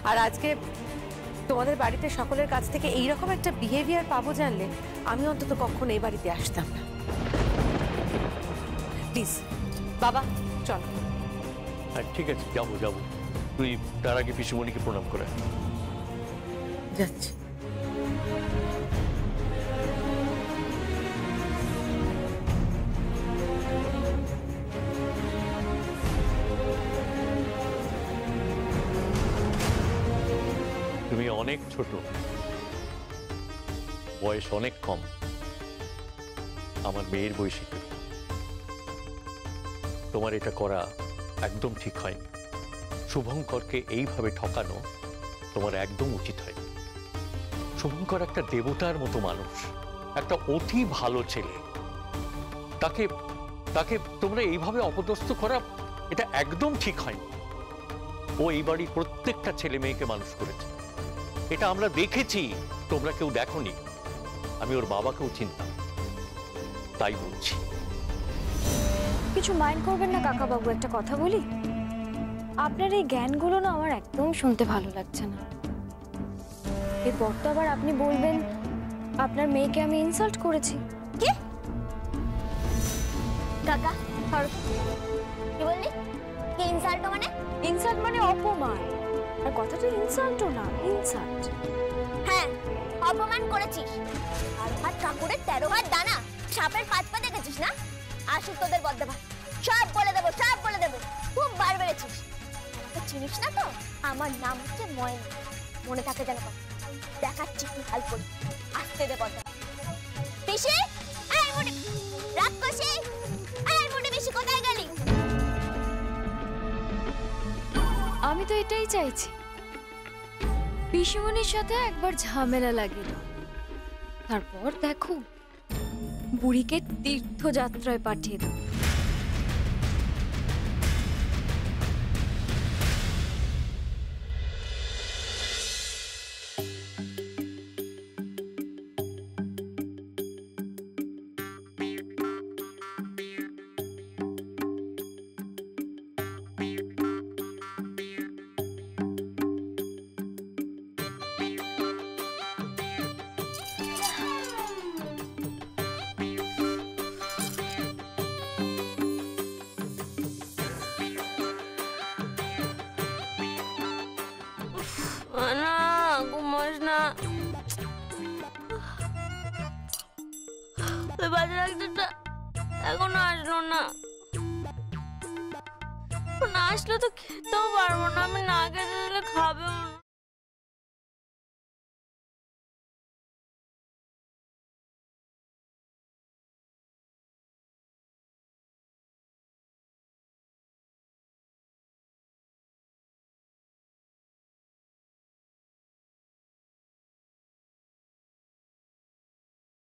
আর আজকে তোমাদের বাড়িতে সকলের কাছ থেকে এইরকম একটা বিহেভিয়ার পাবো জানলে আমি অন্তত কখনো এই বাড়িতে আসতাম না। প্লিজ বাবা চল। হ্যাঁ ঠিক আছে, যাবো যাবো। তুই তার আগে পিসুমণিকে প্রণাম করে যাচ্ছি। তুমি অনেক ছোট, বয়স অনেক কম, আমার মেয়ের বয়সী। তোমার এটা করা একদম ঠিক হয়নি। শুভঙ্করকে এইভাবে ঠকানো তোমার একদম উচিত হয়নি। শুভঙ্কর একটা দেবতার মতো মানুষ, একটা অতি ভালো ছেলে। তাকে তাকে তোমরা এইভাবে অপদস্থ করা এটা একদম ঠিক হয়নি। ও এই বাড়ির প্রত্যেকটা ছেলে মেয়েকে মানুষ করেছে, এটা আমরা দেখেছি, তোমরা কেউ দেখোনি। আমি ওর বাবাকেও চিনতাম, তাই বলছি। কিছু মাইন্ড করবেন না কাকা বাবু, একটা কথা বলি। আপনার এই জ্ঞানগুলো না আমার একদম শুনতে ভালো লাগছে না। এরপর তো আবার আপনি বলবেন আপনার মেয়েকে আমি ইনসাল্ট করেছি। কি কাকা কি বললি? কি ইনসাল্ট মানে? ইনসাল্ট মানে অপমান, আর কথাটা ইনসাল্টও না, ইনসাল্ট। হ্যাঁ অপমান করেছিস। আর ভাত কাকুরের 13 ভাত দানা, সাপের 5 পা দেখেছিস না? আসুক তোদের বদ্দাভা, সব বলে দেবো, সব বলে দেবো। খুব বার বেড়েছিস। আমাকে চিনিস না তো? আমার নাম হচ্ছে ময়না, মনে থাকে যেন। দেখাচ্ছি কি হাল করি। আসতে দে বদ্দাভা। পিসি এই মুনি রাক্ষসী, এই মুনি বেশি কোথায় গেলি? আমি তো এটাই চাইছি, পিসিমণির সাথে একবার ঝামেলা লাগিয়ে দাও, তারপর দেখো বুড়িকে তীর্থযাত্রায় পাঠিয়ে দাও। এখনো আসলো না, আসলে তো খেতেও পারবো না। আমি না খেতে দিলে খাওয়া